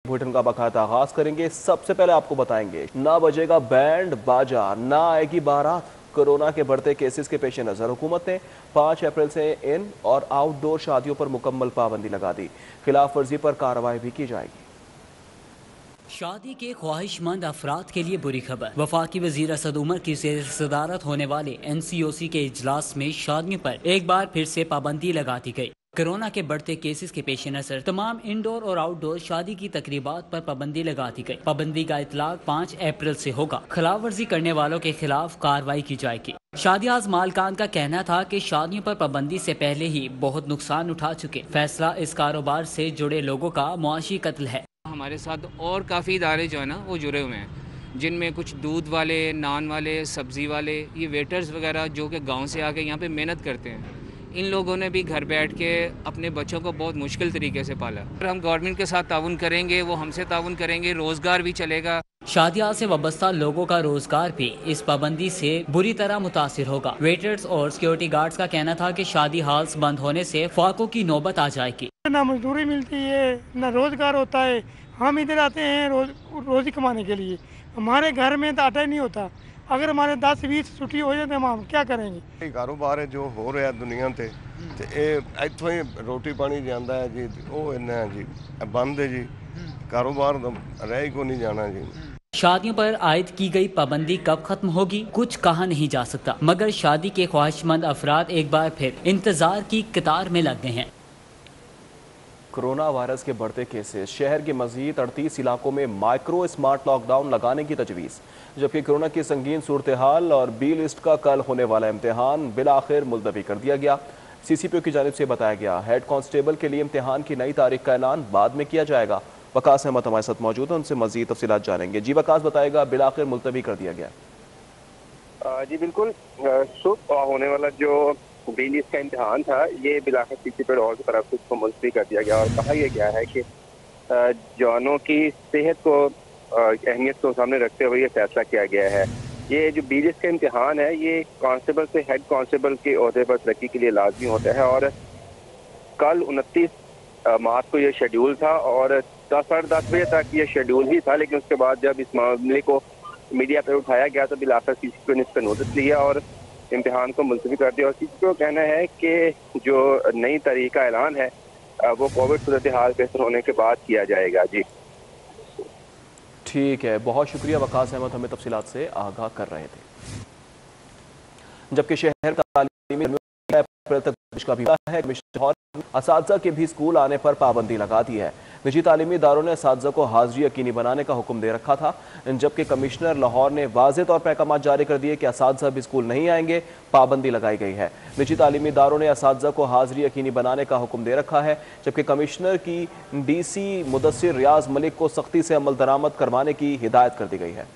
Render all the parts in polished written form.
Bulletin का बाकायदा आगाज करेंगे। सबसे पहले आपको बताएंगे, ना बजेगा बैंड बाजा, ना आएगी बारात। कोरोना के बढ़ते केसेस के पेश नजर हुकूमत ने 5 अप्रैल से इन और आउटडोर शादियों पर मुकम्मल पाबंदी लगा दी। खिलाफ वर्जी पर कार्रवाई भी की जाएगी। शादी के ख्वाहिशमंद अफराद के लिए बुरी खबर। वफाकी वजीर असद उमर की सदारत होने वाले NCOC के इजलास में शादियों पर एक बार फिर से पाबंदी लगा दी गई। कोरोना के बढ़ते केसेस के पेश नजर तमाम इंडोर और आउटडोर शादी की तकरीबात पर पाबंदी लगा दी गई। पाबंदी का इतलाक 5 अप्रैल से होगा। खिलाफ वर्जी करने वालों के खिलाफ कार्रवाई की जाएगी। शादियाज मालकान का कहना था कि शादियों पर पाबंदी से पहले ही बहुत नुकसान उठा चुके। फैसला इस कारोबार से जुड़े लोगों का मुआशी कत्ल है। हमारे साथ और काफ़ी इदारे जो है ना वो जुड़े हुए हैं, जिनमें कुछ दूध वाले, नान वाले, सब्ज़ी वाले, ये वेटर्स वगैरह जो कि गांव से आके यहाँ पे मेहनत करते हैं। इन लोगों ने भी घर बैठ के अपने बच्चों को बहुत मुश्किल तरीके से पाला। हम गवर्नमेंट के साथ ताउन करेंगे, वो हमसे ताउन करेंगे, रोज़गार भी चलेगा। शादियात से वाबस्ता लोगों का रोजगार भी इस पाबंदी से बुरी तरह मुतासिर होगा। वेटर्स और सिक्योरिटी गार्ड्स का कहना था कि शादी हॉल्स बंद होने से फाकों की नौबत आ जाएगी। ना मजदूरी मिलती है, ना रोजगार होता है। हम इधर आते हैं रोजी कमाने के लिए, हमारे घर में तो आटा ही नहीं होता। अगर हमारे 10-20 छुट्टी हो जाए तो हम क्या करेंगे। कारोबार है जो हो रहा दुनिया ते इतों ही रोटी पानी जाता है जी, वो इन्ना जी बंद है जी, कारोबार रह ही को नहीं जाना जी। शादियों पर आयद की गई पाबंदी कब खत्म होगी कुछ कहा नहीं जा सकता, मगर शादी के ख्वाहिशमंद अफराद एक बार फिर इंतजार की कतार में लग गए हैं। कोरोना वायरस के बढ़ते केसेस, शहर के मजीद 38 इलाकों में माइक्रो स्मार्ट लॉकडाउन लगाने की तजवीज़। जबकि कोरोना की संगीन सूरत हाल और बी लिस्ट का कल होने वाला इम्तिहान बिलाखिर मुलतवी कर दिया गया। CCPO की जानिब से बताया गया, हेड कांस्टेबल के लिए इम्तिहान की नई तारीख का ऐलान बाद में किया जाएगा। वकास अहमद हमारे साथ मौजूद है, उनसे मजीद तफसीलात जानेंगे। जी वकास, बताएगा बिलाखिर मुलतवी कर दिया गया। जी बिल्कुल, सुबह होने वाला जो बी लिस्ट का इम्तिहान था, ये बिलाखिर CCPO लाहौर की तरफ से उसको मुलतवी कर दिया गया और कहा यह गया है कि जवानों की सेहत को अहमियत को सामने रखते हुए ये फैसला किया गया है। ये जो बी लिस्ट का इम्तिहान है, ये कांस्टेबल से हेड कांस्टेबल के ओहदे पर तरक्की के लिए लाजमी होता है और कल 29 मार्च को ये शेड्यूल था और 10-10:30 बजे तक ये शेड्यूल ही था। लेकिन उसके बाद जब इस मामले को मीडिया पर उठाया गया तो बिलाखिर CCPO ने इस पर नोटिस लिया और इम्तिहान को मुलतवी कर दिया। और CCPO का कहना है कि जो नई तारीख का ऐलान है वो कोविड सूरत हाल बेहतर होने के बाद किया जाएगा। जी ठीक है, बहुत शुक्रिया वकास अहमद, हमें तफसीलात से आगाह कर रहे थे। जबकि शहर तालीमी अप्रैल तक का भी है, असातिज़ा के भी स्कूल आने पर पाबंदी लगा दी है। निजी तालीमी इदारों ने असातिज़ा को हाजिरी यकीनी बनाने का हुक्म दे रखा था, जबकि कमिश्नर लाहौर ने वाज़े तौर पर अहकाम जारी कर दिए कि असातिज़ा भी स्कूल नहीं आएंगे, पाबंदी लगाई गई है। निजी तालीमी इदारों ने असातिज़ा को हाजिरी यकीनी बनाने का हुक्म दे रखा है, जबकि कमिश्नर की DC मुदस्सिर रियाज मलिक को सख्ती से अमल दरामद करवाने की हिदायत कर दी गई है।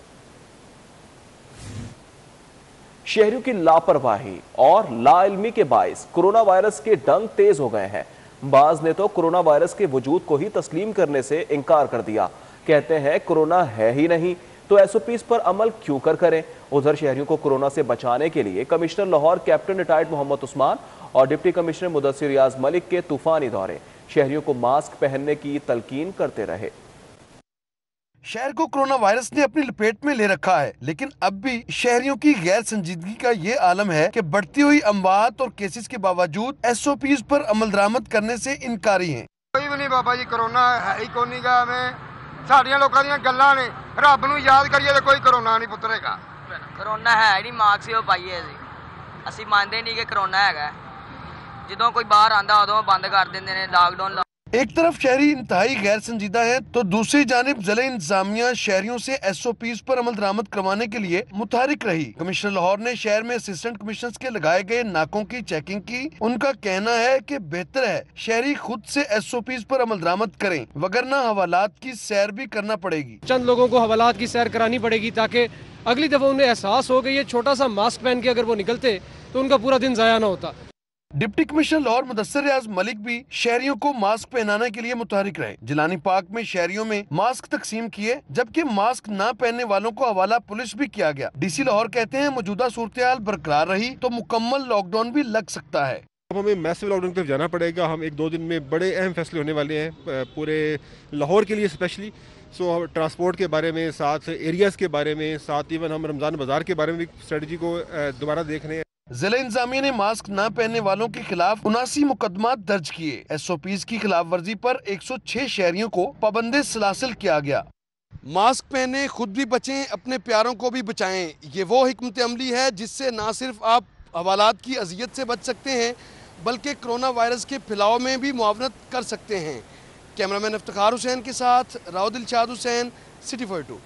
शहरियों की लापरवाही और लाइल्मी के बाइस कोरोना वायरस के डंक तेज हो गए हैं। बाज ने तो कोरोना वायरस के वजूद को ही तस्लीम करने से इनकार कर दिया। कहते हैं कोरोना है ही नहीं तो SOPs पर अमल क्यों करें। उधर शहरियों को कोरोना से बचाने के लिए commissioner Lahore captain retired Mohammad Usman और डिप्टी कमिश्नर मुदस्सिर रियाज मलिक के तूफानी दौरे शहरियों को मास्क पहनने की तलकीन करते रहे। शहर को कोरोना वायरस ने अपनी लपेट में ले रखा है, लेकिन अब भी शहरियों की गैर संजीदगी का ये आलम है कि बढ़ती हुई अमवात और केसेस के बावजूद SOPs पर अमल दरामद करने से इनकारी हैं। कोई भी नहीं बाबा जी, कोरोना है ही कोनी गा में साड़ियां लोगों ਦੀਆਂ ਗੱਲਾਂ ਨੇ, ਰੱਬ ਨੂੰ ਯਾਦ ਕਰੀਏ ਤੇ ਕੋਈ कोरोना नहीं पुतरेगा। कोरोना है नहीं, मास्क ही पाइए ਅਸੀਂ ਮੰਨਦੇ नहीं कि कोरोना हैगा। ਜਦੋਂ कोई बाहर आंदा उदों बंद कर देंगे ने लॉकडाउन। एक तरफ शहरी इंतहाई गैर संजीदा है तो दूसरी जानिब जिले इंतजामिया शहरियों से SOPs पर अमल दरामद करवाने के लिए मुतहरिक रही। कमिश्नर लाहौर ने शहर में असिस्टेंट कमिश्नर्स के लगाए गए नाकों की चेकिंग की। उनका कहना है कि बेहतर है शहरी खुद से SOPs पर अमल दरामद करें, वगरना हवालात की सैर भी करना पड़ेगी। चंद लोगों को हवालात की सैर करानी पड़ेगी ताकि अगली दफा उन्हें एहसास हो कि ये छोटा सा मास्क पहन के अगर वो निकलते तो उनका पूरा दिन जाया ना होता। डिप्टी कमिश्नर लाहौर मुदस्सिर रियाज मलिक भी शहरियों को मास्क पहनाने के लिए मुतहरिक रहे। जिलानी पार्क में शहरियों में मास्क तकसीम किए, जबकि मास्क न पहनने वालों को हवाला पुलिस भी किया गया। DC लाहौर कहते हैं मौजूदा सूरत हाल बरकरार रही तो मुकम्मल लॉकडाउन भी लग सकता है। हमें मैसिव लॉकडाउन की तरफ जाना पड़ेगा। हम 1-2 दिन में बड़े अहम फैसले होने वाले हैं पूरे लाहौर के लिए स्पेशली। सो ट्रांसपोर्ट के बारे में, साथ एरियाज़ के बारे में, साथ इवन हम रमज़ान बाज़ार के बारे में भी स्ट्रेटजी को दोबारा देख रहे हैं। जिला इंतजामिया ने मास्क न पहनने वालों के खिलाफ 79 मुकदमा दर्ज किए। SOPs की खिलाफ वर्जी पर 106 शहरियों को पाबंदी सलासिल किया गया। मास्क पहने, खुद भी बचें, अपने प्यारों को भी बचाएं। ये वो हिकमत अमली है जिससे ना सिर्फ आप हवालात की अजियत से बच सकते हैं बल्कि कोरोना वायरस के फैलाव में भी मुआवनत कर सकते हैं। कैमरामैन इफ्तिखार हुसैन के साथ राव दिलशाद हुसैन, सिटी 42।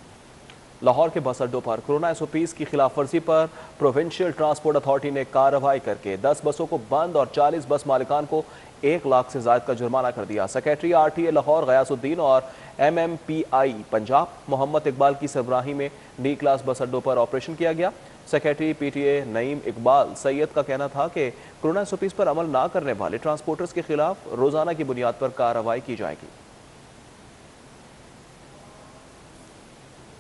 लाहौर के बस अड्डों पर कोरोना SOPs की खिलाफ वर्जी पर प्रोविंशियल ट्रांसपोर्ट अथॉरिटी ने कार्रवाई करके 10 बसों को बंद और 40 बस मालिकान को 1 लाख से ज्यादा का जुर्माना कर दिया। सेक्रेटरी RTA लाहौर गयासुद्दीन और MMPI पंजाब मोहम्मद इकबाल की सरबराही में D क्लास बस अड्डों पर ऑपरेशन किया गया। सेक्रेटरी PTA नईम इकबाल सैयद का कहना था कि कोरोना SOPs पर अमल ना करने वाले ट्रांसपोर्टर्स के खिलाफ रोजाना की बुनियाद पर कार्रवाई की जाएगी।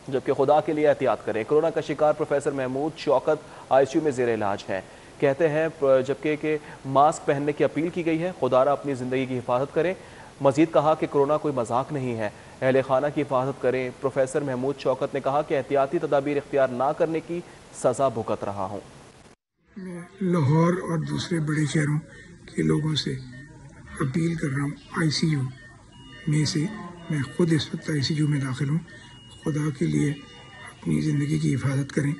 जबकि खुदा के लिए एहतियात करें। कोरोना का शिकार प्रोफेसर महमूद शौकत ICU में जेर इलाज हैं। कहते हैं जबकि के मास्क पहनने की अपील की गई है। खुदारा अपनी ज़िंदगी की हिफाजत करें। मजीद कहा कि कोरोना कोई मजाक नहीं है, अहले खाना की हिफाजत करें। प्रोफेसर महमूद शौकत ने कहा कि एहतियाती तदाबीर इख्तियार ना करने की सज़ा भुगत रहा हूँ। मैं लाहौर और दूसरे बड़े शहरों के लोगों से अपील कर रहा हूँ। ICU में से मैं खुद इस वक्त ICU में दाखिल हूँ। खुदा के लिए अपनी ज़िंदगी की हिफाजत करें,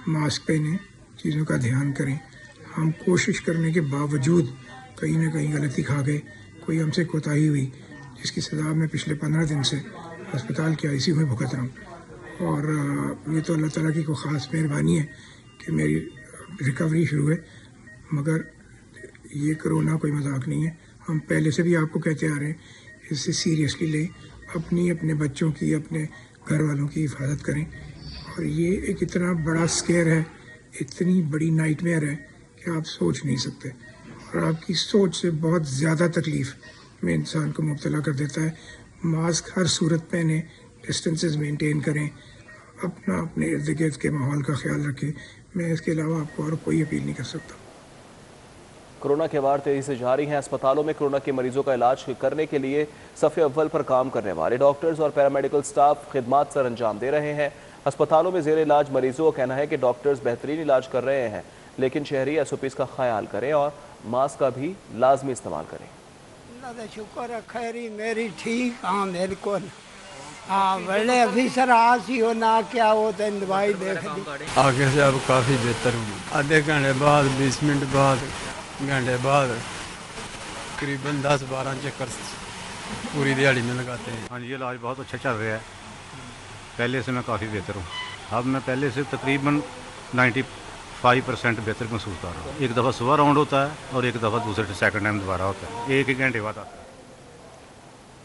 मास्क पहनें, चीज़ों का ध्यान करें। हम कोशिश करने के बावजूद कहीं ना कहीं गलती खा गए, कोई हमसे कोताही हुई, जिसकी सज़ा मैं पिछले 15 दिन से अस्पताल के ICU में भुगत रहा हूँ। और ये तो अल्लाह ताला की कोई ख़ास मेहरबानी है कि मेरी रिकवरी शुरू है, मगर ये कोरोना कोई मजाक नहीं है। हम पहले से भी आपको कहते आ रहे हैं, इससे सीरियसली लें, अपने बच्चों की, अपने घर वालों की हिफाजत करें। और ये एक इतना बड़ा स्केयर है, इतनी बड़ी नाइटमेयर है कि आप सोच नहीं सकते, और आपकी सोच से बहुत ज़्यादा तकलीफ़ में इंसान को मुब्तला कर देता है। मास्क हर सूरत पहने, डिस्टेंसेस मेंटेन करें, अपने इर्द गिर्द के माहौल का ख्याल रखें। मैं इसके अलावा आपको और कोई अपील नहीं कर सकता। कोरोना के वार तेजी से जारी हैं। अस्पतालों में कोरोना के मरीजों का इलाज करने के लिए सफ़े अव्वल पर काम करने वाले डॉक्टर्स और पैरामेडिकल स्टाफ खिदमात सर अंजाम दे रहे हैं। अस्पतालों में जेर इलाज मरीजों का कहना है कि डॉक्टर्स बेहतरीन इलाज कर रहे हैं, लेकिन शहरी SOPs का ख्याल करें और मास्क का भी लाजमी इस्तेमाल करें। शुक्र है, खैरी मेरी ठीक। हाँ बिल्कुल, हाँ बड़े अफिसर आसी हो ना क्या हो तो दवाई देख दी। आगे से अब काफ़ी बेहतर हूँ। आधे घंटे बाद, 20 मिनट बाद, घंटे बाद करीबन 10-12 चक्कर पूरी दिहाड़ी में लगाते हैं। हाँ, ये इलाज बहुत अच्छा चल रहा है। पहले से मैं काफ़ी बेहतर हूँ। अब मैं पहले से तकरीबन 95% बेहतर महसूस कर रहा हूँ। एक दफ़ा सुबह राउंड होता है और एक दफ़ा दूसरे सेकंड टाइम दोबारा होता है, 1 घंटे बाद आता है।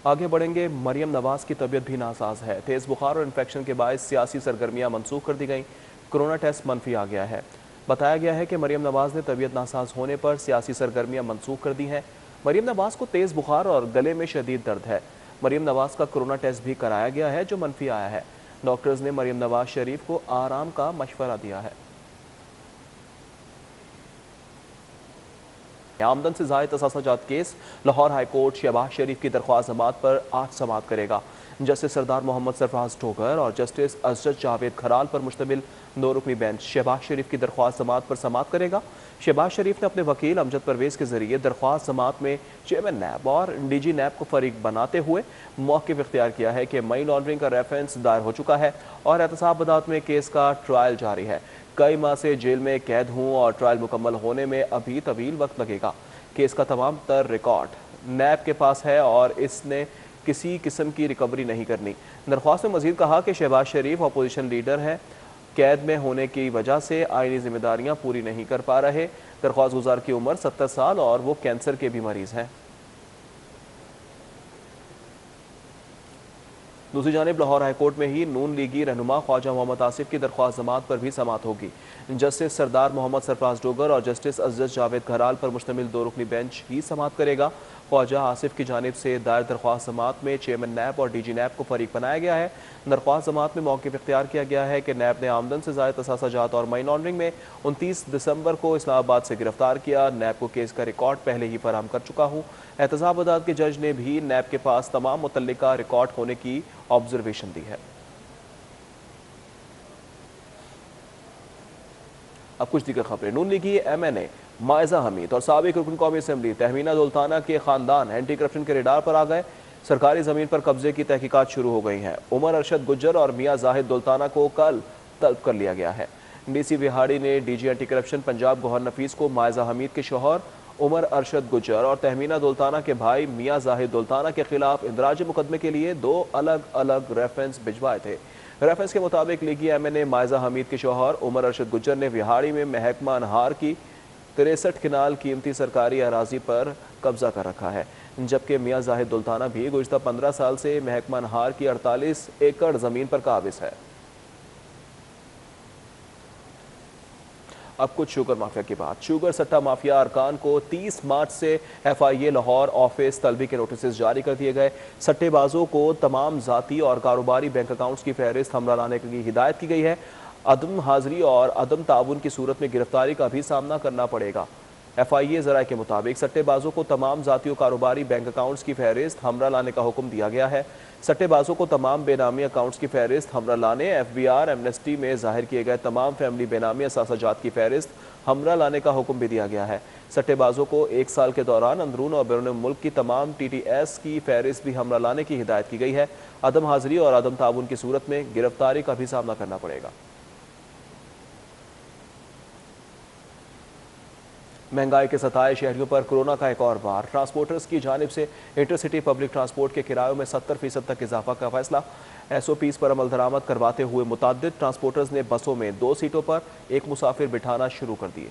आगे बढ़ेंगे। मरियम नवाज की तबीयत भी नासाज है। तेज़ बुखार और इन्फेक्शन के बायस सियासी सरगर्मियाँ मनसूख कर दी गई। कोरोना टेस्ट मनफी आ गया है। बताया गया है कि मरियम नवाज ने तबीयत नासाज होने पर सियासी सरगर्मियां मनसूख कर दी हैं। मरियम नवाज को तेज़ बुखार और गले में शदीद दर्द है। मरियम नवाज का कोरोना टेस्ट भी कराया गया है जो मनफी आया है। डॉक्टर्स ने मरियम नवाज शरीफ को आराम का मशवरा दिया है। आमदन से ज़ायद तसासुजात case. Lahore high court Shahbaz Sharif की दरख्वास्त समाअत पर आज समाअत करेगा। जस्टिस सरदार मोहम्मद सरफराज डोगर और जस्टिस अजद जावेद खराल पर मुश्तमिल 2 रुकनी बेंच शहबाज शरीफ की दरख्वास्त समाअत पर समाअत करेगा। शहबाज शरीफ ने अपने वकील अमजद परवेज़ के जरिए दरख्वास्त समाअत में चेयरमैन नैब और DG नैब को फरीक बनाते हुए मौक़िफ़ इख्तियार किया है कि मनी लॉन्ड्रिंग का रेफरेंस दायर हो चुका है और एहतसाब अदालत में केस का ट्रायल जारी है। कई माह से जेल में कैद हूँ और ट्रायल मुकम्मल होने में अभी तवील वक्त लगेगा। केस का तमाम तर रिकॉर्ड नैब के पास है और इसने किसी किस्म की रिकवरी नहीं करनी। दरख्वास्त में मजीद कहा कि शहबाज शरीफ अपोजिशन लीडर है, कैद में होने की वजह से आईनी जिम्मेदारियां पूरी नहीं कर पा रहे। दरख्वास्त गुजार की उम्र 70 साल और वो कैंसर के भी मरीज हैं। दूसरी जानिब लाहौर हाईकोर्ट में ही नून लीगी रहनुमा ख्वाजा मोहम्मद आसिफ की दरख्वास्त समाअत पर भी समाअत होगी। जस्टिस सरदार मोहम्मद सरफराज डोगर और जस्टिस अजद जावेद खराल पर मुश्तमिल 2 रुकनी बेंच ही समाअत करेगा। ख्वाजा आसिफ की जानिब से दायर दरख्वास्त जमात में चेयरमैन नैब और DG नैब को फरीक बनाया गया है। दरख्वास्त जमात में मौक़िफ़ इख्तियार किया गया है कि नैब ने आमदन से ज़ायद असासाजात और मनी लॉन्ड्रिंग में 29 दिसंबर को इस्लामाबाद से गिरफ्तार किया। नैब को केस का रिकॉर्ड पहले ही फराहम कर चुका हूँ। एहतसाब अदालत के जज ने भी नैब के पास तमाम मुतल्लिका रिकॉर्ड होने की ऑब्जर्वेशन दी है। अब कुछ दीगर खबरें। नून लीगी MNA माइजा हमीद और साबिक रुकन कौमी असम्बली तहमीना दुल्ताना के खानदान एंटी करप्शन के रेडार पर आ गए। सरकारी ज़मीन पर कब्जे की तहकीकात शुरू हो गई हैं। उमर अरशद गुज्जर और मियाँ जाहिद दुल्ताना को कल तलब कर लिया गया है। DC विहाड़ी ने DG anti corruption Punjab Gohar Nafees को माइजा हमीद के शौहर उमर अरशद गुज्जर और तहमीना दुल्ताना के भाई मियाँ जाहिद दुल्ताना के खिलाफ इंदराज मुकदमे के लिए 2 अलग अलग रेफरेंस भिजवाए थे। रेफरेंस के मुताबिक लीगी MNA माइजा हमीद के शौहर उमर अरशद गुज्जर ने विहाड़ी में महकमा अनहार की 63 किनाल कीमती सरकारी अराजी पर कब्जा कर रखा है, जबकि मियाँ जाहिद दुल्ताना भी गुज़िश्ता 15 साल से महकमा अनहार की 48 एकड़ ज़मीन पर काबिज़ है। अब कुछ शुगर माफिया की बात। शुगर सट्टा माफिया अरकान को 30 मार्च से FIA लाहौर ऑफिस तलबी के नोटिस जारी कर दिए गए। सट्टेबाजों को तमाम ज़ाती और कारोबारी बैंक अकाउंट्स की फहरिस्त हमरा लाने की हिदायत की गई है। अदम हाजिरी और अदम ताउन की सूरत में गिरफ्तारी का भी सामना करना पड़ेगा। FIA ज़राए के मुताबिक सट्टेबाजों को तमाम ज़ाती और कारोबारी बैंक अकाउंट्स की फहरिस्त हमरा लाने का हुक्म दिया गया है। सट्टेबाजों को तमाम बेनामी अकाउंट्स की फहरिस्त हमरा लाने, FBR एमनेस्टी में जाहिर किए गए तमाम फैमिली बेनामी असासाजात की फहरिस्त हमरा लाने का हुक्म भी दिया गया है। सट्टेबाजों को 1 साल के दौरान अंदरून और बैरून मुल्क की तमाम TTS की फहरिस्त भी हमरा लाने की हिदायत की गई है। अदम हाजिरी और अदम ताउन की सूरत में गिरफ्तारी का भी सामना करना पड़ेगा। महंगाई के सताए शहरियों पर कोरोना का एक और बार। ट्रांसपोर्टर्स की जानिब से इंटरसिटी पब्लिक ट्रांसपोर्ट के किरायों में 70% तक इजाफा का फैसला। SOPs पर अमल दरामद करवाते हुए मुताद्दिद ट्रांसपोर्टर्स ने बसों में 2 सीटों पर 1 मुसाफिर बिठाना शुरू कर दिए।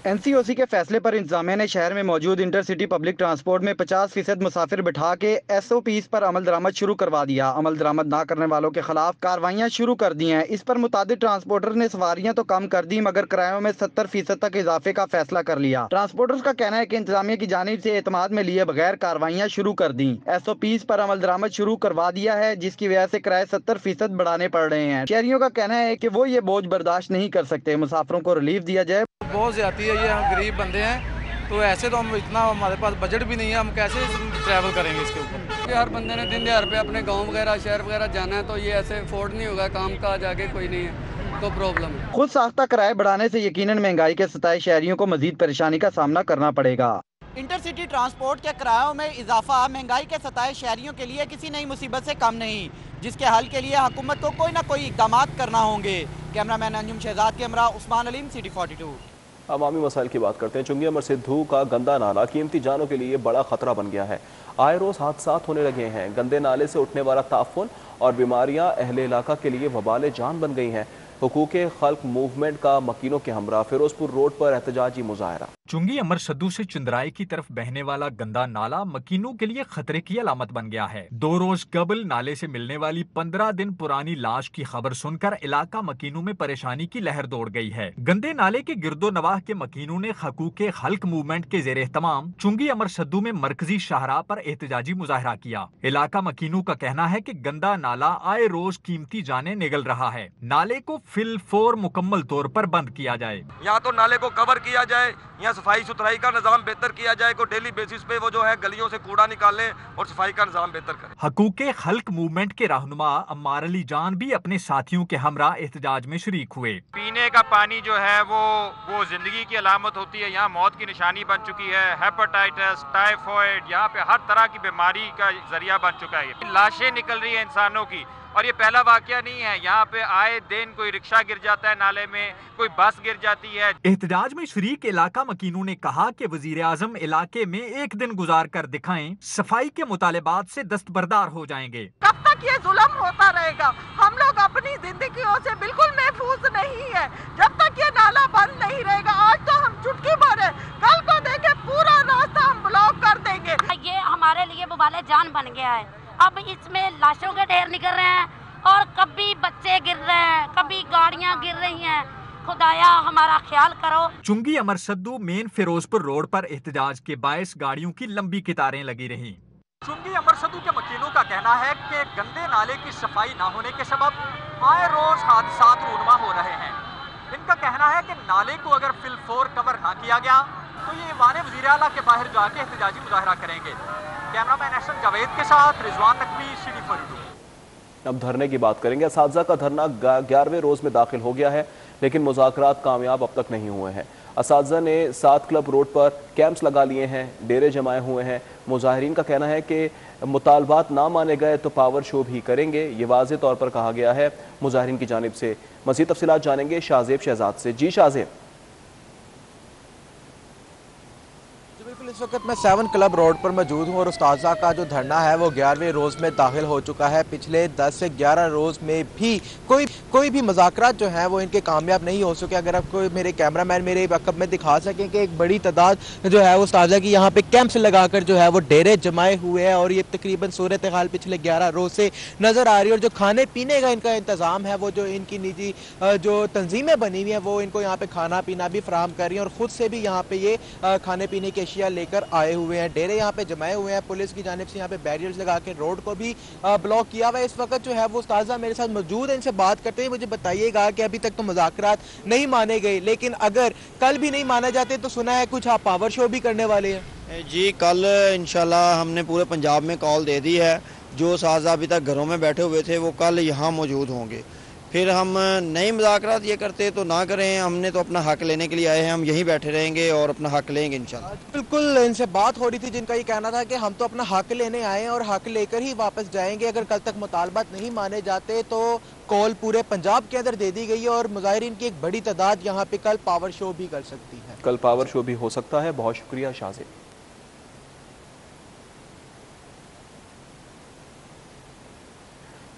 NCOC के फैसले पर इंतजामिया ने शहर में मौजूद इंटरसिटी पब्लिक ट्रांसपोर्ट में 50% मुसाफिर बिठा के SOPs पर अमल दरामद शुरू करवा दिया। अमल दरामद ना करने वालों के खिलाफ कार्रवाइयां शुरू कर दी हैं। इस पर मुतादिद ट्रांसपोर्टर ने सवारियां तो कम कर दी मगर किरायों में 70% तक इजाफे का फैसला कर लिया। ट्रांसपोर्टर्स का कहना है कि इंतजामिया की जानिब से एतमाद में लिए बगैर कार्रवाइयां शुरू कर दी। SOPs पर अमल दरामद शुरू करवा दिया है, जिसकी वजह से किराए 70% बढ़ाने पड़ रहे हैं। शहरियों का कहना है कि वो ये बोझ बर्दाश्त नहीं कर सकते। मुसाफिरों को रिलीफ दिया जाए। बहुत ज्यादा है ये, हम गरीब बंदे हैं तो ऐसे तो हम इतना हमारे पास बजट भी नहीं है, हम कैसे ट्रैवल करेंगे इसके ऊपर। हर बंदे ने दिन दिहाड़ पे अपने गांव वगैरह शहर वगैरह जाना है तो ये ऐसे अफोर्ड नहीं होगा, काम काज आगे कोई नहीं है तो प्रॉब्लम है। खुद साख्ता किराए बढ़ाने से यकीनन महंगाई के सताए शहरियों को मजीद परेशानी का सामना करना पड़ेगा। इंटरसिटी ट्रांसपोर्ट के किरायों में इजाफा महंगाई के सताए शहरियों के लिए किसी नई मुसीबत से कम नहीं, जिसके हल के लिए हुकूमत को कोई ना कोई इकदाम करना होंगे। कैमरामैन अंजुम शहजाद के हमरा उस्मान अलीम, सिटी 42। अवामी मसाइल की बात करते हैं। चुंगी अमर सिद्धू का गंदा नाला कीमती जानों के लिए बड़ा खतरा बन गया है। आए रोज हादसात होने लगे हैं। गंदे नाले से उठने वाला ताफुन और बीमारियां अहले इलाका के लिए वबाले जान बन गई हैं। हुकूके खल्क मूवमेंट का मकीनों के हमरा फिरोजपुर रोड पर एहतजाजी मुजाहरा। चुंगी अमर सद्दू से चंद्राई की तरफ बहने वाला गंदा नाला मकीनों के लिए खतरे की अलामत बन गया है। 2 रोज कबल नाले से मिलने वाली 15 दिन पुरानी लाश की खबर सुनकर इलाका मकीनों में परेशानी की लहर दौड़ गई है। गंदे नाले के गिरदो नवाह के मकीनों ने हुकूके खल्क मूवमेंट के जेर एहतमाम चुंगी अमर सद्दू में मरकजी शाहराह पर एहतजाजी मुजाहरा किया। इलाका मकीनों का कहना है कि गंदा नाला आए रोज कीमती जाने निगल रहा है। नाले को फिलफोर मुकम्मल तौर पर बंद किया जाए। या तो नाले को कवर किया जाए या सफाई सुथराई का निजाम बेहतर किया जाए। को डेली बेसिस पे वो जो है गलियों से कूड़ा निकालें और सफाई का निजाम बेहतर करें। हुकूके खल्क मूवमेंट के रहनुमा अम्मार अली जान भी अपने साथियों के हमरा एहतजाज में शरीक हुए। पीने का पानी जो है वो जिंदगी की अलामत होती है, यहाँ मौत की निशानी बन चुकी है। हेपेटाइटिस, टाइफॉइड, यहाँ पे हर तरह की बीमारी का जरिया बन चुका है। लाशें निकल रही है इंसानों की और ये पहला वाकया नहीं है। यहाँ पे आए दिन कोई रिक्शा गिर जाता है नाले में, कोई बस गिर जाती है। एहतजाज में शरीक इलाका मकीनों ने कहा कि वजीर आजम इलाके में एक दिन गुजार कर दिखाएं, सफाई के मुतालिबात से दस्तबरदार हो जाएंगे। कब तक ये जुल्म होता रहेगा? हम लोग अपनी जिंदगियों से बिल्कुल महफूज नहीं है जब तक ये नाला बंद नहीं रहेगा। आज तो हम चुटकी भरे, कल को देखे पूरा रास्ता हम ब्लॉक कर देंगे। ये हमारे लिए वबाले जान बन गया है। अब इसमें लाशों के ढेर निकल रहे हैं और कभी बच्चे गिर रहे हैं, कभी गाड़ियां गिर रही हैं। खुदाया हमारा ख्याल करो। चुंगी अमर सद्दू मेन फिरोजपुर रोड पर एहतजाज के बायस गाड़ियों की लंबी कतारें लगी रही। चुंगी अमर सद्दू के मकीनों का कहना है कि गंदे नाले की सफाई न होने के सबब आए रोज हादसात रूनमा हो रहे हैं। इनका कहना है कि नाले को अगर फिलफोर कवर ना किया गया तो ये ईवान वज़ीर आला के बाहर जाके एहतजाजी मुजाहरा करेंगे। कैमरामैन एहसन जावेद के साथ रिजवान नकवी, सिटी 42। अब धरने की बात करेंगे। असातिज़ा का धरना 11वें रोज में दाखिल हो गया है, लेकिन मुज़ाकरात कामयाब अब तक नहीं हुए हैं। असातिज़ा ने 7 क्लब रोड पर कैंप्स लगा लिए हैं, डेरे जमाए हुए हैं। मुजाहिरीन का कहना है कि मुतालबात ना माने गए तो पावर शो भी करेंगे। ये वाज़ेह तौर पर कहा गया है मुजाहिरीन की जानिब से। मज़ीद तफसीलात जानेंगे शाहज़ेब शहजाद से। जी शाहज़ेब। बिल्कुल, इस वक्त मैं 7 क्लब रोड पर मौजूद हूँ और उस्ताज़ा का जो धरना है वो 11वें रोज़ में दाखिल हो चुका है। पिछले 10 से 11 रोज़ में भी कोई भी मुज़ाकरात जो हैं वो इनके कामयाब नहीं हो सके। अगर आपको मेरे कैमरामैन मेरे वक़्त में दिखा सकें कि एक बड़ी तादाद जो है वो उस्ताज़ा की यहाँ पे कैंप्स लगाकर जो है वो डेरे जमाए हुए हैं और ये तकरीबन सूरत हाल पिछले 11 रोज़ से नज़र आ रही है। और जो खाने पीने का इनका इंतज़ाम है वो जो इनकी निजी जो तंजीमें बनी हुई हैं वो इनको यहाँ पे खाना पीना भी फराहम कर रही हैं और ख़ुद से भी यहाँ पे ये खाने पीने की अशिया लेकर आए हुए हैं। डेरे यहाँ पे जमाए हुए हैं। पुलिस की जानिब से यहाँ पे बैरियर्स लगा के रोड को भी ब्लॉक किया हुआ है। इस वक्त जो है वो उस्ताज़ा मेरे साथ मौजूद है, इनसे बात करते हैं। मुझे बताइएगा कि अभी तक तो मुज़ाकरात नहीं माने गए, लेकिन अगर कल भी नहीं माने जाते तो सुना है कुछ आप पावर शो भी करने वाले हैं। जी, कल इंशाल्लाह हमने पूरे पंजाब में कॉल दे दी है। जो उस्ताज़ा अभी तक घरों में बैठे हुए थे वो कल यहाँ मौजूद होंगे। फिर हम नई मुज़ाकरात ये करते तो ना करें, हमने तो अपना हक लेने के लिए आए हैं, हम यहीं बैठे रहेंगे और अपना हक लेंगे इंशाल्लाह। बिल्कुल, इनसे बात हो रही थी जिनका ये कहना था कि हम तो अपना हक लेने आए हैं और हक लेकर ही वापस जाएंगे। अगर कल तक मुतालबात नहीं माने जाते तो कॉल पूरे पंजाब के अंदर दे दी गई है और मुजाहिरीन की एक बड़ी तादाद यहाँ पे कल पावर शो भी कर सकती है। कल पावर शो भी हो सकता है। बहुत शुक्रिया शाहज़ेब।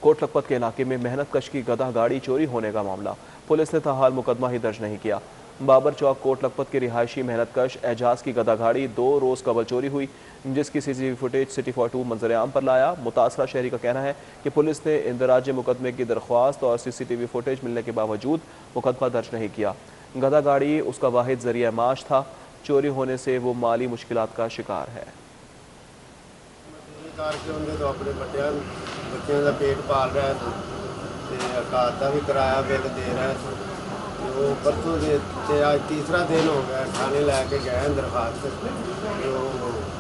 कोट लखपत के इलाके में मेहनत कश की गधा गाड़ी चोरी होने का मामला। पुलिस ने ताहाल मुकदमा ही दर्ज नहीं किया। बाबर चौक कोट लखपत के रिहायशी मेहनत कश एजाज की गधा गाड़ी 2 रोज़ कबल चोरी हुई, जिसकी CCTV फुटेज सिटी 42 मंजर आम पर लाया। मुतासरा शहरी का कहना है कि पुलिस ने इंदराज मुकदमे की दरख्वास्त और CCTV फुटेज मिलने के बावजूद मुकदमा दर्ज नहीं किया। गधा गाड़ी उसका वाहिद जरिया माश था। चोरी होने से वो माली मुश्किलात का शिकार है। बच्चों का पेट पाल रहा था, घर का भी किराया बिल दे रहा था। वो परसों से आज तीसरा दिन हो गया, थाने लैके गए दरखास्त। तो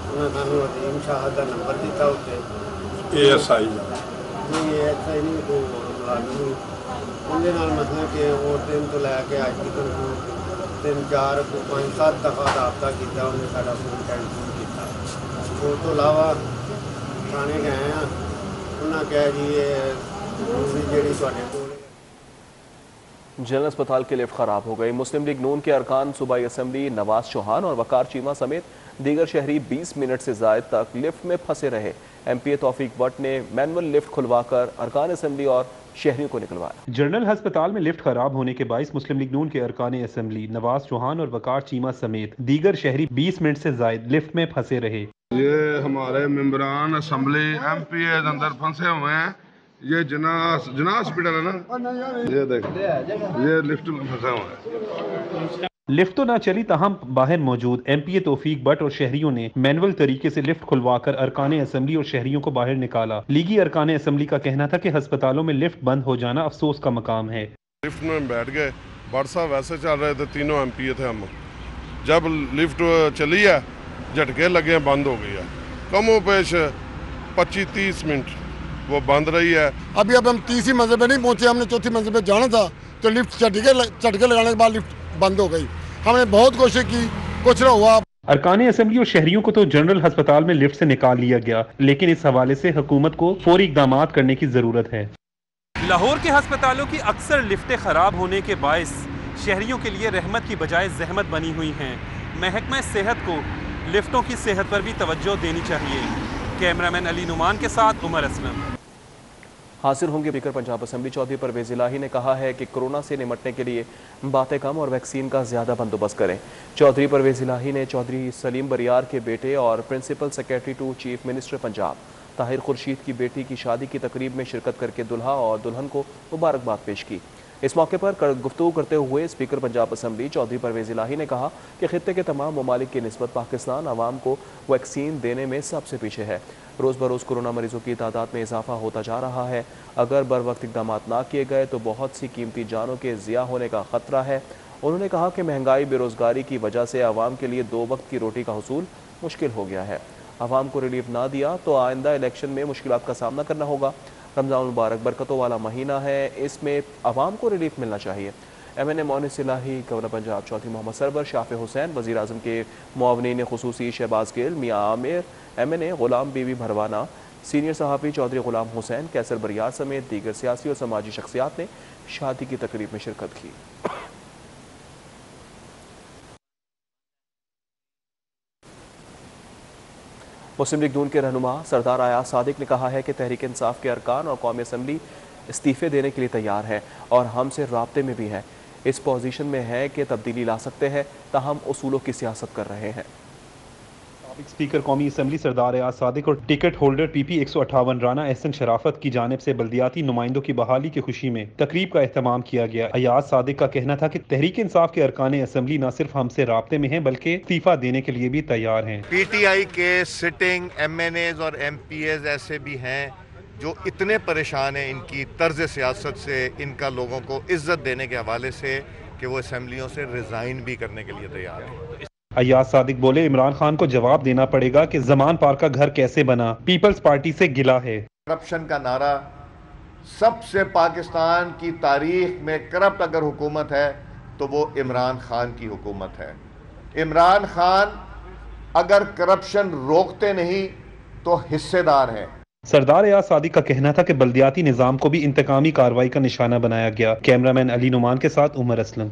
उन्होंने सानू अजीम शाह का नंबर दिता उत्ते ASI नहीं ASI नहीं कोई मुलाजम उनके नाल मतलब कि वो दिन तो लैके अज तक 3 4 5 7 दफ़ा रबता किया, उन्हें साडा फोन कैंसिल किया। उस तो इलावा थाने गए हैं, उन्होंने कहा जी जी जी जनरल अस्पताल की लिफ्ट खराब हो गई। मुस्लिम लीग नून के अरकान सूबाई असम्बली नवाज चौहान और वकार चीमा समेत दीगर शहरी 20 मिनट से ज़ायद तक लिफ्ट में फंसे रहे। MPA तौफीक भट्ट ने मैनुअल लिफ्ट खुलवाकर अरकान असम्बली और शहरियों को निकलवाया। जनरल अस्पताल में लिफ्ट खराब होने के बायस मुस्लिम लीग नून के अरकान असम्बली नवाज चौहान और वकार चीमा समेत दीगर शहरी 20 मिनट से ज़ायद लिफ्ट में फंसे रहे। ये हमारे मेंबरान असम्बली MPA अंदर फंसे हुए हैं। ये जना हॉस्पिटल है ना, ये देख ये लिफ्ट में फंसा हुआ है। लिफ्ट तो ना चली, तहम बाहर मौजूद MPA तौफीक भट्ट और शहरियों ने मैनुअल तरीके से लिफ्ट खुलवाकर अरकान असम्बली और शहरियों को बाहर निकाला। लीगी अरकान असम्बली का कहना था कि अस्पतालों में लिफ्ट बंद हो जाना अफसोस का मकाम है। लिफ्ट में बैठ गए, भट्ट साहब वैसे चल रहे थे, तीनों MPA थे हम। जब लिफ्ट चली है झटके लगे, बंद हो गई है। कमो पेश 25-30 मिनट वो बंद रही है। अभी अब हम 30वीं मंजिल पे नहीं पहुंचे, हमने 4थी मंजिल पे जाना था तो लिफ्ट झटके लगाने के बाद लिफ्ट बंद हो गई। हमने बहुत कोशिश की, कुछ ना हुआ। अरकान असम्बली और शहरियों को तो जनरल अस्पताल में लिफ्ट से निकाल लिया गया, लेकिन इस हवाले से हुकूमत को फौरी इक़दाम करने की जरूरत है। लाहौर के अस्पतालों की अक्सर लिफ्टें खराब होने के बायस शहरियों के लिए रहमत की बजाय जहमत बनी हुई हैं। महकमा सेहत को लिफ्टों की सेहत पर भी तवज्जो देनी चाहिए। कैमरामैन अली नुमान के साथ उमर असलम। हासिल होंगे स्पीकर पंजाब असम्बली चौधरी परवेज़ इलाही ने कहा है कि कोरोना से निपटने के लिए बातें कम और वैक्सीन का ज़्यादा बंदोबस्त करें। चौधरी परवेज़ इलाही ने चौधरी सलीम बरियार के बेटे और principal secretary to chief minister Punjab Tahir Khurshid की बेटी की शादी की तकरीब में शिरकत करके दुल्हा और दुल्हन को मुबारकबाद पेश की। इस मौके पर गुफ्तगू करते हुए स्पीकर पंजाब असम्बली चौधरी परवेज़ इलाही ने कहा कि खित्ते के तमाम ममालिक की निस्बत पाकिस्तान आवाम को वैक्सीन देने में सबसे पीछे है। रोज़ बरोज़ कोरोना मरीजों की तादाद में इजाफा होता जा रहा है। अगर बर वक्त इकदाम ना किए गए तो बहुत सी कीमती जानों के ज़िया होने का ख़तरा है। उन्होंने कहा कि महंगाई बेरोज़गारी की वजह से आवाम के लिए 2 वक्त की रोटी का हुसूल मुश्किल हो गया है। आवाम को रिलीफ ना दिया तो आइंदा इलेक्शन में मुश्किलात का सामना करना होगा। रमज़ान मुबारक बरकतों वाला महीना है, इसमें आवाम को रिलीफ मिलना चाहिए। MNA मोनिस इलाही, गवर्नर पंजाब चौधरी मोहम्मद सरवर, शाफे हुसैन, वज़ीर आज़म के मुआवनीन खुसूसी शहबाज गिल, मियाँ आमिर, MNA गुलाम बीवी भरवाना, सीनियर सहाफ़ी चौधरी गुलाम हुसैन, कैसर बरियार समेत दीगर सियासी और समाजी शख्सियात ने शादी की तकरीब में शिरकत की। मुस्लिम लीग नून के रहनुमा सरदार अयाज सादिक ने कहा है कि तहरीक इंसाफ के अरकान और कौमी असम्बली इस्तीफ़े देने के लिए तैयार है और हमसे राब्ते में भी है। इस पोजीशन में है कि तब्दीली ला सकते हैं, ताहम उसूलों की सियासत कर रहे हैं। स्पीकर कौमी असम्बली सरदार अयाज सादिक और ticket holder PP 158 Rana Ehsan Sharafat की जानिब से बल्दियाती नुमाइंदों की बहाली की खुशी में तकरीब का एहतमाम किया गया। अयाज सादिक का कहना था कि तहरीक इंसाफ के अरकान असम्बली न सिर्फ हमसे राब्ते में हैं बल्कि इस्तीफा देने के लिए भी तैयार हैं। PTI के सिटिंग MNAs और MPAs ऐसे भी हैं जो इतने परेशान हैं इनकी तर्ज सियासत से, इनका लोगों को इज्जत देने के हवाले से कि वो असम्बलियों से रिजाइन भी करने के लिए तैयार हैं। अयाज सादिक बोले, इमरान खान को जवाब देना पड़ेगा कि जमान पार का घर कैसे बना। पीपल्स पार्टी से गिला है। करप्शन का नारा, सबसे पाकिस्तान की तारीख में करप्ट अगर हुकूमत है तो वो इमरान खान की हुकूमत है। इमरान खान अगर करप्शन रोकते नहीं तो हिस्सेदार है। सरदार अयाज सादिक का कहना था कि बल्दियाती निजाम को भी इंतकामी कार्रवाई का निशाना बनाया गया। कैमरामैन अली नुमान के साथ Umar Aslam.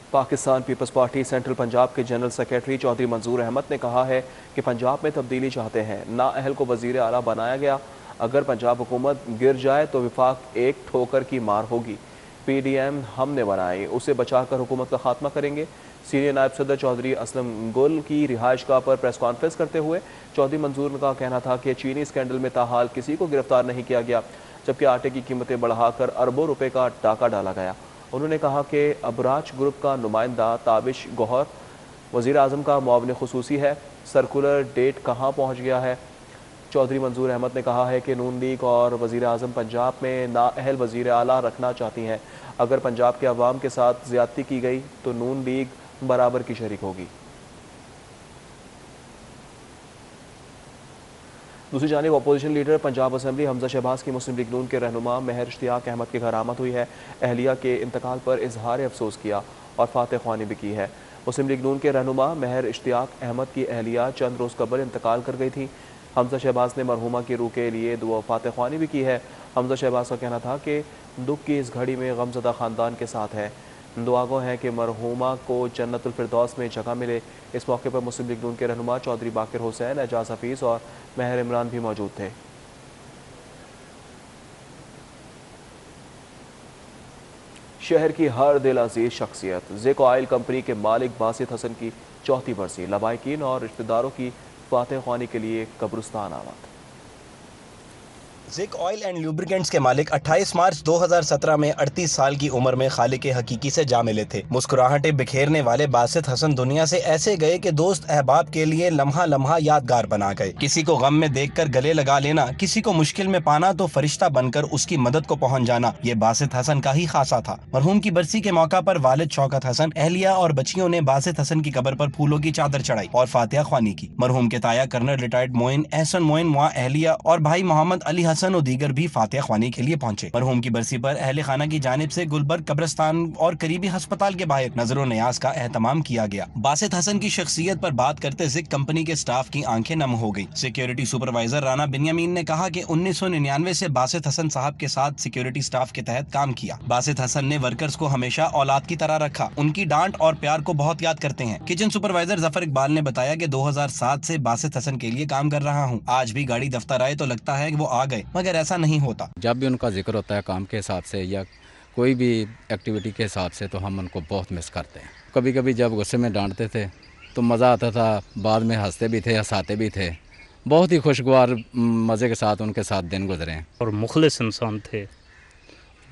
Pakistan Peoples Party central Punjab के जनरल सेक्रेटरी चौधरी मंजूर अहमद ने कहा है कि पंजाब में तब्दीली चाहते हैं। नाअहल को वजीर आला बनाया गया। अगर पंजाब हुकूमत गिर जाए तो विफाक एक ठोकर की मार होगी। PDM हमने बनाई, उसे बचाकर हुकूमत का खात्मा करेंगे। सीनियर नायब सदर चौधरी असलम गुल की रिहाइशगाह पर प्रेस कॉन्फ्रेंस करते हुए चौधरी मंजूर का कहना था कि चीनी स्कैंडल में ताहाल किसी को गिरफ्तार नहीं किया गया, जबकि आटे की कीमतें बढ़ाकर अरबों रुपए का डाका डाला गया। उन्होंने कहा कि अबराज ग्रुप का नुमाइंदा ताबिश गौहर वज़ीर आज़म का मुआविन खुसूसी है। सर्कुलर डेट कहाँ पहुँच गया है। चौधरी मंजूर अहमद ने कहा है कि नून लीग और वज़ीर आज़म पंजाब में नाअहल वज़ीर आला रखना चाहती हैं। अगर पंजाब के अवाम के साथ ज़्यादती की गई तो नून लीग बराबर की शरीक होगी। दूसरी जानिब opposition leader Punjab assembly Hamza Shahbaz की मुस्लिम लीग नून के रहनुमा महर इश्तियाक अहमद के घर आमद हुई है। अहलिया के इंतकाल पर इजहार अफसोस किया और फातह ख्वानी भी की है। मुस्लिम लीग नून के रहनुमा महर इश्तियाक अहमद की अहलिया चंद रोज़ कबल इंतकाल कर गई थी। हमजा शहबाज ने मरहुमा की रूह के लिए दुआ फातह ख्वानी भी की है। हमजा शहबाज का कहना था कि दुख की इस घड़ी में गमज़दा ख़ानदान के साथ है। दुआगो हैं कि मरहुमा को जन्नतुल फिरदौस में जगह मिले। इस मौके पर मुस्लिम लीग नून के रहनुमा चौधरी बाकिर हुसैन, एजाज हफीज़ और महर इमरान भी मौजूद थे। शहर की हर दिल अजीज शख्सियत ज़िक ऑयल कंपनी के मालिक बासित हसन की चौथी बरसी, लवाहिकीन और रिश्तेदारों की फातह ख्वानी के लिए कब्रिस्तान आबाद। ज़िक ऑयल एंड लुब्रिकेंट्स के मालिक 28 मार्च 2017 में 38 साल की उम्र में खालिक हकीकी से जा मिले थे। मुस्कुराहटें बिखेरने वाले बासित हसन दुनिया से ऐसे गए कि दोस्त अहबाब के लिए लम्हा लम्हा यादगार बना गए। किसी को गम में देखकर गले लगा लेना, किसी को मुश्किल में पाना तो फरिश्ता बनकर उसकी मदद को पहुंच जाना, ये बासित हसन का ही खासा था। मरहूम की बरसी के मौका पर वालिद शौकत हसन, अहलिया और बच्चियों ने बासित हसन की कब्र पर फूलों की चादर चढ़ाई और फातिहा ख्वानी की। मरहूम के ताया कर्नल रिटायर्ड मोइन एहसन मोइन, मुआ अहलिया और भाई मोहम्मद अली हसन और दीगर भी फातिहा ख्वानी के लिए पहुंचे। मरहूम की बरसी पर अहले खाना की जानिब से गुलबर्ग कब्रिस्तान और करीबी अस्पताल के बाहर नजर न्याज का एहतमाम किया गया। बासित हसन की शख्सियत पर बात करते ज़िक कंपनी के स्टाफ की आंखें नम हो गई। सिक्योरिटी सुपरवाइजर राना बिन्यामीन ने कहा कि 1999 से बासित हसन साहब के साथ सिक्योरिटी स्टाफ के तहत काम किया। बासित हसन ने वर्कर्स को हमेशा औलाद की तरह रखा, उनकी डांट और प्यार को बहुत याद करते हैं। किचन सुपरवाइजर जफर इकबाल ने बताया कि 2007 से बासित हसन के लिए काम कर रहा हूँ। आज भी गाड़ी दफ्तर आए तो लगता है कि वो आ गए, मगर ऐसा नहीं होता। जब भी उनका जिक्र होता है काम के हिसाब से या कोई भी एक्टिविटी के हिसाब से तो हम उनको बहुत मिस करते हैं। कभी कभी जब गुस्से में डांटते थे तो मज़ा आता था, बाद में हंसते भी थे, हंसाते भी थे। बहुत ही खुशगवार मज़े के साथ उनके साथ दिन गुजरे हैं। और मुखलिस इंसान थे,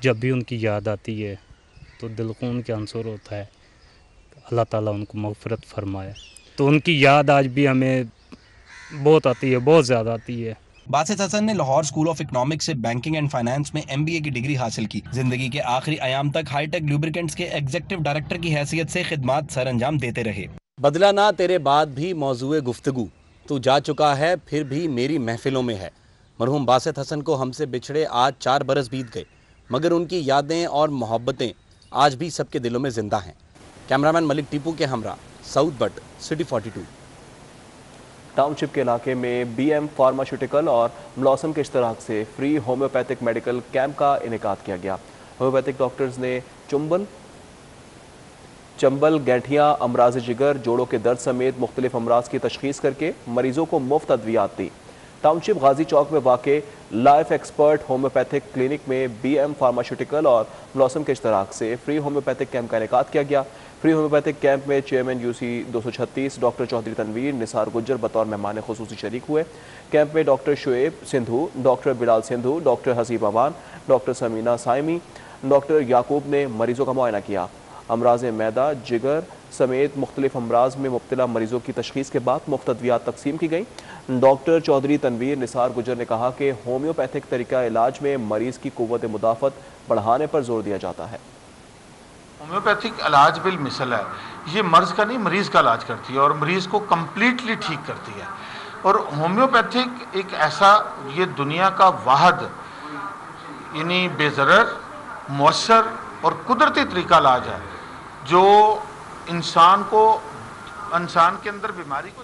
जब भी उनकी याद आती है तो दिल को उनके आंसर होता है। अल्लाह ताला उनको मग़फ़िरत फरमाए। तो उनकी याद आज भी हमें बहुत आती है, बहुत ज़्यादा आती है। बासित हसन ने लाहौर स्कूल ऑफ इकोनॉमिक्स से बैंकिंग एंड फाइनेंस में MBA की डिग्री हासिल की। जिंदगी के आखिरी अयाम तक हाईटेक लुब्रिकेंट्स के एग्जीक्यूटिव डायरेक्टर की हैसियत से खिदमात सर अंजाम देते रहे। बदला ना तेरे बाद भी मौजूए गुफ्तगू, तू जा चुका है फिर भी मेरी महफिलों में है। मरहूम बासित हसन को हमसे बिछड़े आज 4 बरस बीत गए, मगर उनकी यादें और मोहब्बतें आज भी सबके दिलों में जिंदा हैं। कैमरामैन मलिक टीपू के हमरा, साउथ बट, सिटी 42। टाउनशिप के इलाके में BM फार्मास्यूटिकल और ब्लॉसम के इश्तराक से फ्री होम्योपैथिक मेडिकल कैंप का इनेकाद किया गया। होम्योपैथिक डॉक्टर्स ने चंबल, गैठियाँ, अमराज जिगर, जोड़ों के दर्द समेत मुख्तलिफ अमराज की तशखीस करके मरीजों को मुफ्त अद्वियात दी। टाउनशिप गाजी चौक में वाक़े लाइफ एक्सपर्ट होम्योपैथिक क्लिनिक में BM फार्मास्यूटिकल और ब्लॉसम के इश्तराक से फ्री होम्योपैथिक कैंप का इनेकाद किया गया। फ्री होम्योपैथिक कैंप में chairman UC 236 doctor Chaudhry Tanveer Nisar Gujjar बतौर मेहमान खुसूसी शरीक हुए। कैंप में doctor Shoaib Sindhu, doctor Bilal Sindhu, doctor Haseeb Aman, doctor Samina Saimi, doctor Yaqoob ने मरीजों का मुआयना किया। अमराज मैदा, जिगर समेत मुख्तलिफ अमराज में मुब्तला मरीजों की तशखीस के बाद मुफ्त अद्वियात तकसीम की गई। डॉक्टर चौधरी तनवीर निसार गुज्जर ने कहा कि होम्योपैथिक तरीका इलाज में मरीज़ की कुव्वत मुदाफ़त बढ़ाने पर जोर दिया जाता है। होम्योपैथिक इलाज बिल मिसल है, ये मर्ज़ का नहीं मरीज़ का इलाज करती है और मरीज़ को कम्प्लीटली ठीक करती है। और होम्योपैथिक एक ऐसा ये दुनिया का वाहद यानी बेज़रर, मौसर और कुदरती तरीका इलाज है जो इंसान के अंदर बीमारी को।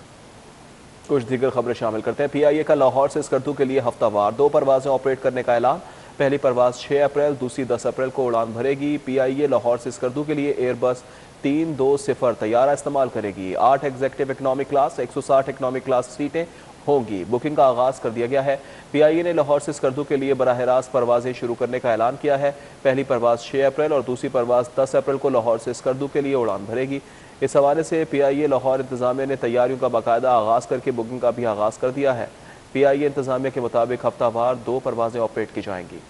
कुछ दीगर खबरें शामिल करते हैं। PIA का लाहौर से स्कर्दू के लिए हफ्तावार 2 परवाजें ऑपरेट करने का ऐलान। पहली परवाज 6 अप्रैल, दूसरी 10 अप्रैल को उड़ान भरेगी। PIA लाहौर से स्कर्दू के लिए एयरबस 320 तैयारा इस्तेमाल करेगी। 8 executive economic class, 160 economic class सीटें होंगी। बुकिंग का आगाज कर दिया गया है। PIA ने लाहौर से स्कर्दू के लिए बराह रास्त परवाजें शुरू करने का ऐलान किया है। पहली परवाज 6 अप्रैल और दूसरी परवाज 10 अप्रैल को लाहौर से स्कर्दू के लिए उड़ान भरेगी। इस हवाले से PIA लाहौर इंतजामिया ने तैयारियों का बाकायदा आगाज करके बुकिंग का भी आगाज कर दिया है। PIA इंतजामिया के मुताबिक हफ्तावार 2 परवाजें ऑपरेट की जाएंगी।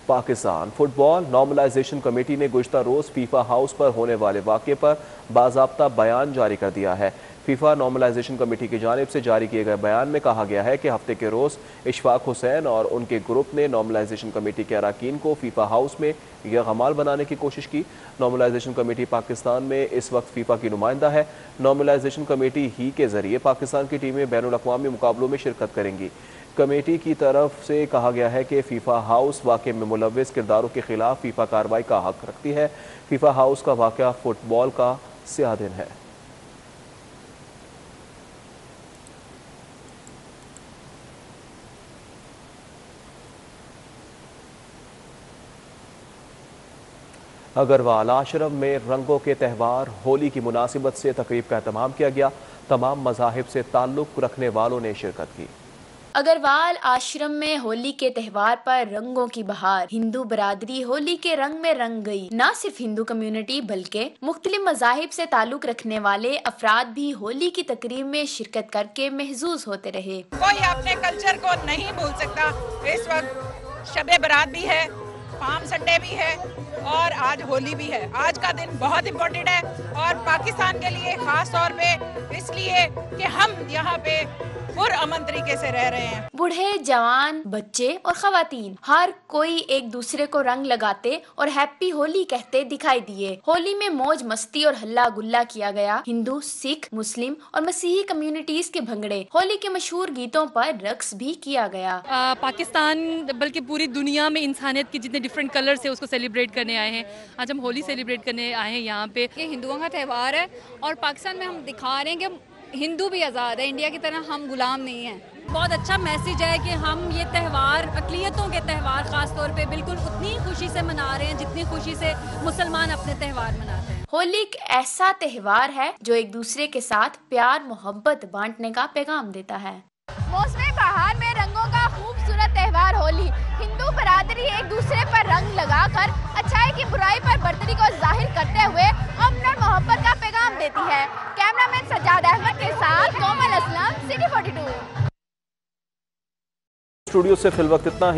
पाकिस्तान फुटबॉल नॉर्मलाइजेशन कमेटी ने गुज़श्ता रोज़ फीफा हाउस पर होने वाले वाक़े पर बाज़ाब्ता बयान जारी कर दिया है। फीफा नॉर्मलाइजेशन कमेटी की जानिब से जारी किए गए बयान में कहा गया है कि हफ्ते के रोज़ इशफाक हुसैन और उनके ग्रुप ने नॉर्मलाइजेशन कमेटी के अरकान को फीफा हाउस में यगमाल बनाने की कोशिश की। नॉर्मलाइजेशन कमेटी पाकिस्तान में इस वक्त फीफा की नुमाइंदा है। नॉर्मलाइजेशन कमेटी ही के ज़रिए पाकिस्तान की टीमें बैनुल अक़वामी मुकाबलों में शिरकत करेंगी। कमेटी की तरफ से कहा गया है कि फीफा हाउस वाक़े में मुलव्विस किरदारों के खिलाफ फीफा कार्रवाई का हक रखती है। फीफा हाउस का वाक़या फुटबॉल का स्याह दिन है। अगरवाल आश्रम में रंगों के त्यौहार होली की मुनासिबत से तकरीब का एहतमाम किया गया। तमाम मज़ाहिब से ताल्लुक़ रखने वालों ने शिरकत की। अगरवाल आश्रम में होली के त्यौहार पर रंगों की बहार, हिंदू बरादरी होली के रंग में रंग गई। न सिर्फ हिंदू कम्युनिटी बल्कि मुख्तलिफ मज़ाहिब से ताल्लुक़ रखने वाले अफराद भी होली की तकरीब में शिरकत करके महजूज होते रहे। कोई अपने कल्चर को नहीं भूल सकता। इस वक्त शबे बरात भी है, पाम संडे भी है और आज होली भी है। आज का दिन बहुत इम्पोर्टेंट है और पाकिस्तान के लिए खास तौर पे इसलिए कि हम यहाँ पे पुरअमन तरीके से रह रहे हैं। बूढ़े, जवान, बच्चे और खवातीन हर कोई एक दूसरे को रंग लगाते और हैप्पी होली कहते दिखाई दिए। होली में मौज मस्ती और हल्ला गुल्ला किया गया। हिंदू, सिख, मुस्लिम और मसीही कम्युनिटीज के भंगड़े, होली के मशहूर गीतों पर रक्स भी किया गया। पाकिस्तान बल्कि पूरी दुनिया में इंसानियत के जितने डिफरेंट कलर्स है उसको सेलिब्रेट करने आए हैं। आज हम होली सेलिब्रेट करने आए हैं यहाँ पे। ये हिंदुओं का त्यौहार है और पाकिस्तान में हम दिखा रहे हैं कि हिंदू भी आज़ाद है, इंडिया की तरह हम गुलाम नहीं हैं। बहुत अच्छा मैसेज है कि हम ये त्यौहार, अक़लियतों के त्यौहार ख़ास तौर पे बिल्कुल उतनी खुशी से मना रहे हैं जितनी खुशी से मुसलमान अपने त्यौहार मनाते हैं। होली एक ऐसा त्यौहार है जो एक दूसरे के साथ प्यार मोहब्बत बांटने का पैगाम देता है। मौसम बहार में रंगों का खूबसूरत त्यौहार होली, हिंदू बरादरी एक दूसरे पर रंग लगाकर अच्छाई की बुराई पर बर्तरी को जाहिर करते हुए अमन और मोहब्बत का पैगाम देती है। कैमरामैन सज्जाद अहमद के साथ कोमल असलम, सिटी 42। स्टूडियो से फिल वक्त इतना ही।